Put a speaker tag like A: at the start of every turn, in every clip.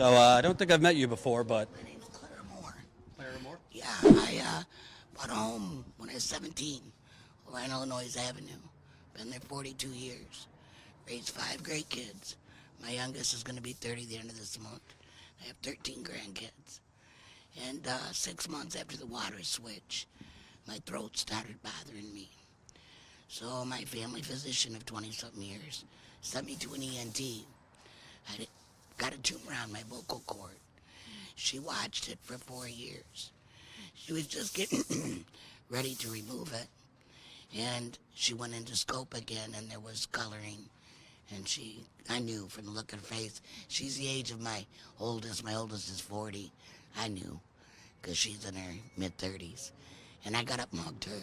A: So I don't think I've met you before, but
B: My name's Clara Moore.
A: Clara Moore.
B: Yeah, I bought a home when I was 17 along Illinois Avenue. Been there 42 years. Raised 5 great kids. My youngest is going to be 30 the end of this month. I have 13 grandkids. And 6 months after the water switch, my throat started bothering me. So my family physician of 20-something years sent me to an ENT. I got a tumor on my vocal cord. She watched it for 4 years. She was just getting ready to remove it. And she went into scope again, and there was coloring. And I knew from the look of her face, she's the age of my oldest. My oldest is 40. I knew, because she's in her mid-30s. And I got up and hugged her,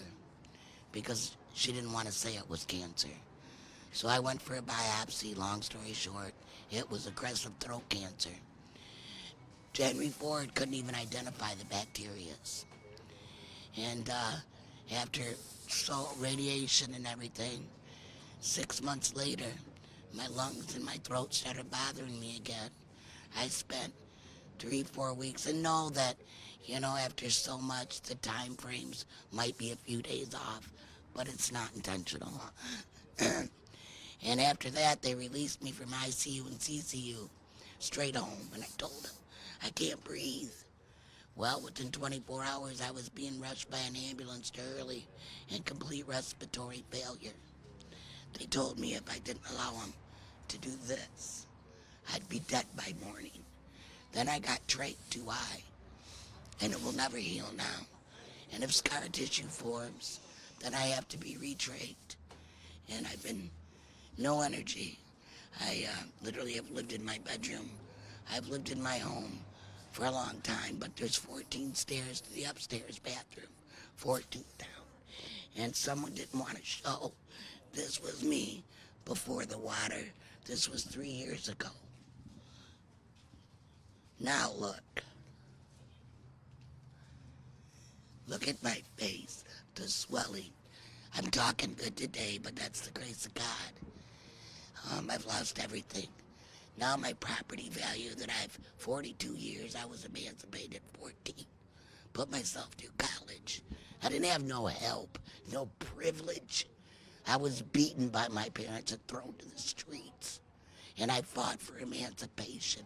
B: because she didn't want to say it was cancer. So I went for a biopsy. Long story short, it was aggressive throat cancer. Henry Ford couldn't even identify the bacteria. And after radiation and everything, 6 months later, my lungs and my throat started bothering me again. I spent 3-4 weeks, and know that, after so much, the time frames might be a few days off, but it's not intentional. And after that, they released me from ICU and CCU straight home, and I told them, I can't breathe. Well, within 24 hours, I was being rushed by an ambulance to early and complete respiratory failure. They told me if I didn't allow them to do this, I'd be dead by morning. Then I got trach too high, and it will never heal now. And if scar tissue forms, then I have to be retrached. And I've been no energy. I literally have lived in my bedroom. I've lived in my home for a long time, but there's 14 stairs to the upstairs bathroom, 14 down. And someone didn't want to show this was me before the water. This was 3 years ago. Now look. Look at my face, the swelling. I'm talking good today, but that's the grace of God. I've lost everything. Now my property value that I've 42 years, I was emancipated at 14. Put myself through college. I didn't have no help, no privilege. I was beaten by my parents and thrown to the streets. And I fought for emancipation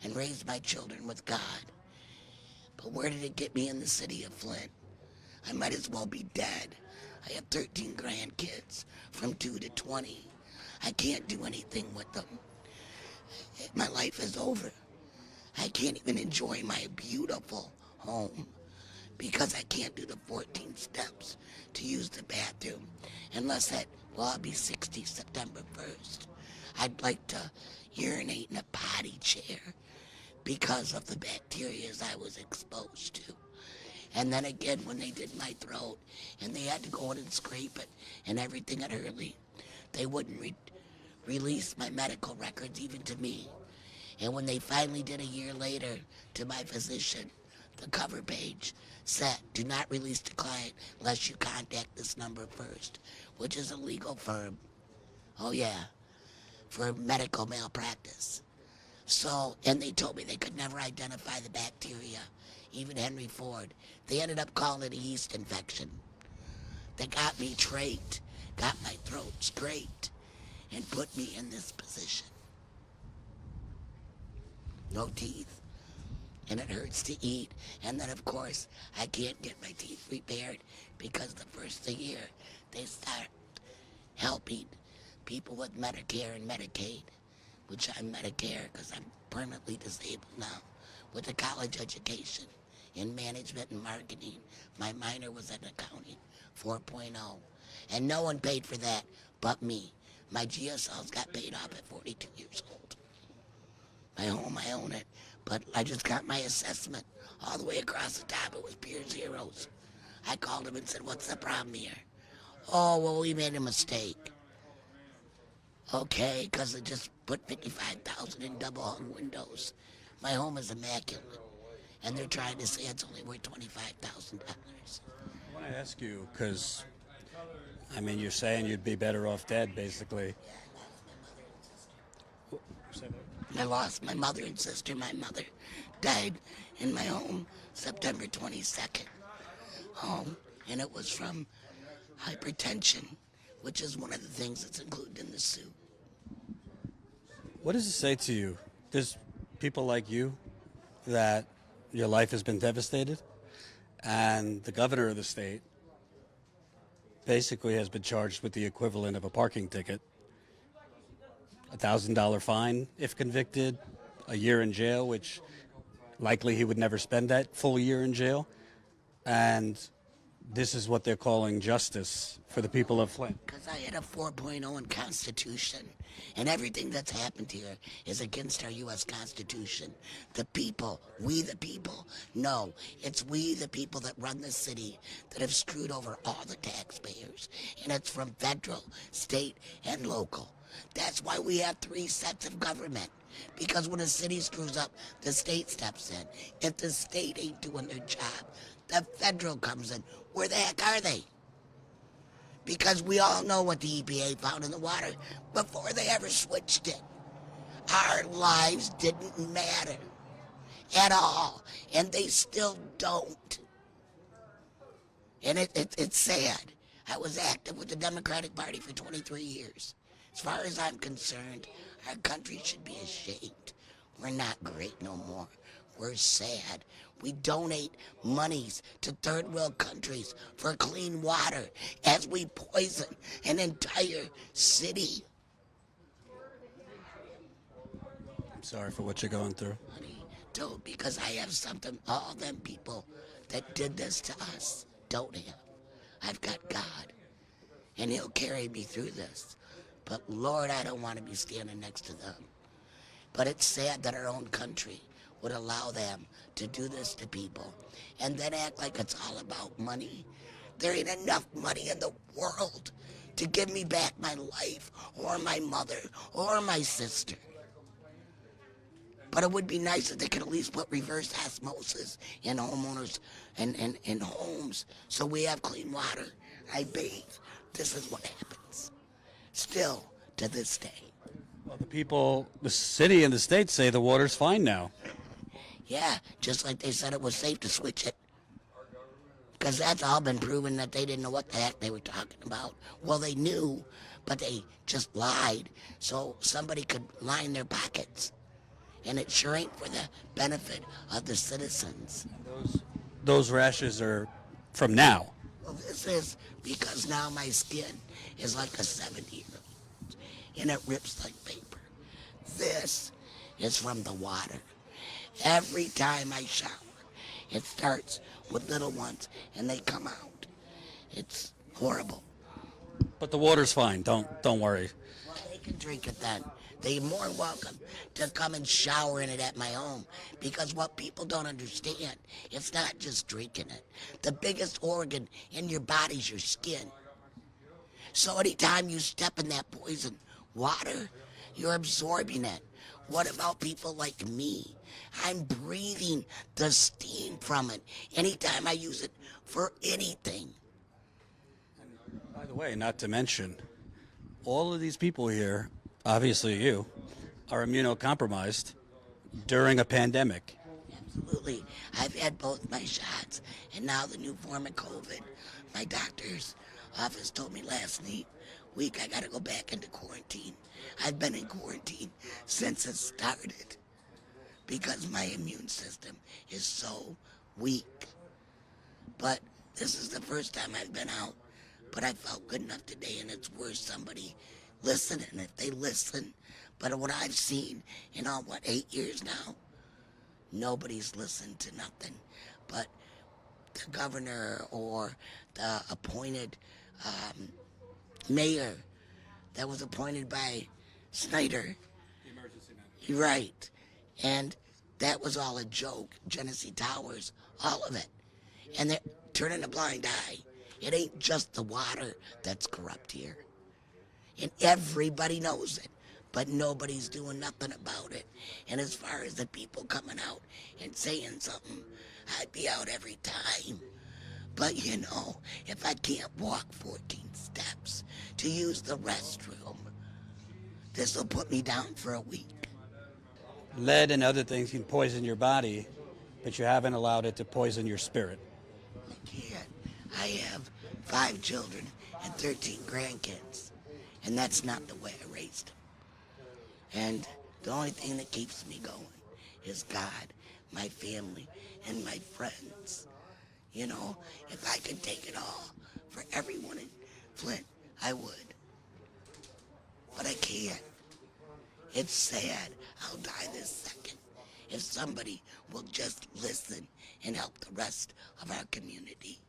B: and raised my children with God. But where did it get me? In the city of Flint? I might as well be dead. I have 13 grandkids from 2 to 20. I can't do anything with them. My life is over. I can't even enjoy my beautiful home because I can't do the 14 steps to use the bathroom unless I'll be 60 September 1st. I'd like to urinate in a potty chair because of the bacteria I was exposed to. And then again, when they did my throat and they had to go in and scrape it and everything at Hurley, they wouldn't release my medical records even to me. And when they finally did a year later to my physician, the cover page said, do not release the client unless you contact this number first, which is a legal firm. Oh yeah, for medical malpractice. So, and they told me they could never identify the bacteria, even Henry Ford. They ended up calling it a yeast infection. They got me trached, got my throat scraped, and put me in this position. No teeth, and it hurts to eat. And then, of course, I can't get my teeth repaired because the first of the year they start helping people with Medicare and Medicaid, which I'm Medicare because I'm permanently disabled now, with a college education in management and marketing. My minor was in accounting, 4.0. And no one paid for that but me. My GSLs got paid off at 42 years old. My home, I own it, but I just got my assessment all the way across the top. It was pure zeros. I called him and said, what's the problem here? Oh, well, we made a mistake. Okay, because they just put $55,000 in double-hung windows. My home is immaculate, and they're trying to say it's only worth $25,000.
A: I want to ask you, because, I mean, you're saying you'd be better off dead, basically.
B: I lost my mother and sister. My mother died in my home September 22nd. And it was from hypertension, which is one of the things that's included in the suit.
A: What does it say to you? There's people like you that your life has been devastated, and the governor of the state basically has been charged with the equivalent of a parking ticket, $1,000 fine if convicted, a year in jail, which likely he would never spend that full year in jail. And this is what they're calling justice for the people of Flint.
B: Because I had a 4.0 in Constitution, and everything that's happened here is against our U.S. Constitution. The people, we the people, no, it's we the people that run the city that have screwed over all the taxpayers, and it's from federal, state, and local. That's why we have 3 sets of government. Because when a city screws up, the state steps in. If the state ain't doing their job, the federal comes in. Where the heck are they? Because we all know what the EPA found in the water before they ever switched it. Our lives didn't matter at all, and they still don't. And it's sad. I was active with the Democratic Party for 23 years. As far as I'm concerned, our country should be ashamed. We're not great no more. We're sad. We donate monies to third world countries for clean water as we poison an entire city.
A: I'm sorry for what you're going through.
B: Honey, don't, because I have something all them people that did this to us don't have. I've got God, and he'll carry me through this. But Lord, I don't want to be standing next to them. But it's sad that our own country would allow them to do this to people and then act like it's all about money. There ain't enough money in the world to give me back my life or my mother or my sister. But it would be nice if they could at least put reverse osmosis in homeowners and in homes so we have clean water. I bathe. This is what happens. Still, to this day.
A: Well, the people, the city and the state say the water's fine now.
B: Yeah, just like they said it was safe to switch it. Because that's all been proven that they didn't know what the heck they were talking about. Well, they knew, but they just lied so somebody could line their pockets. And it sure ain't for the benefit of the citizens.
A: Those rashes are from now.
B: Well, this is because now my skin is like a 70-year-old, and it rips like paper. This is from the water. Every time I shower, it starts with little ones, and they come out. It's horrible.
A: But the water's fine. Don't worry.
B: Well, they can drink it then. They're more welcome to come and shower in it at my home, because what people don't understand, it's not just drinking it. The biggest organ in your body's your skin. So anytime you step in that poison water, you're absorbing it. What about people like me? I'm breathing the steam from it anytime I use it for anything.
A: By the way, not to mention, all of these people here, obviously you, are immunocompromised during a pandemic.
B: Absolutely. I've had both my shots, and now the new form of COVID. My doctor's office told me last week I gotta go back into quarantine. I've been in quarantine since it started because my immune system is so weak. But this is the first time I've been out, but I felt good enough today, and it's worth somebody listening if they listen. But what I've seen in all, 8 years now, nobody's listened to nothing but the governor or the appointed mayor that was appointed by Snyder.
A: The emergency manager.
B: Right. And that was all a joke. Genesee Towers, all of it. And they're turning a blind eye. It ain't just the water that's corrupt here. And everybody knows it. But nobody's doing nothing about it. And as far as the people coming out and saying something, I'd be out every time. But you know, if I can't walk 14 steps to use the restroom, this will put me down for a week.
A: lead and other things can poison your body, but you haven't allowed it to poison your spirit.
B: I can't. I have 5 children and 13 grandkids, and that's not the way I raised them. And the only thing that keeps me going is God, my family, and my friends. You know, if I could take it all for everyone in Flint, I would. But I can't. It's sad. I'll die this second if somebody will just listen and help the rest of our community.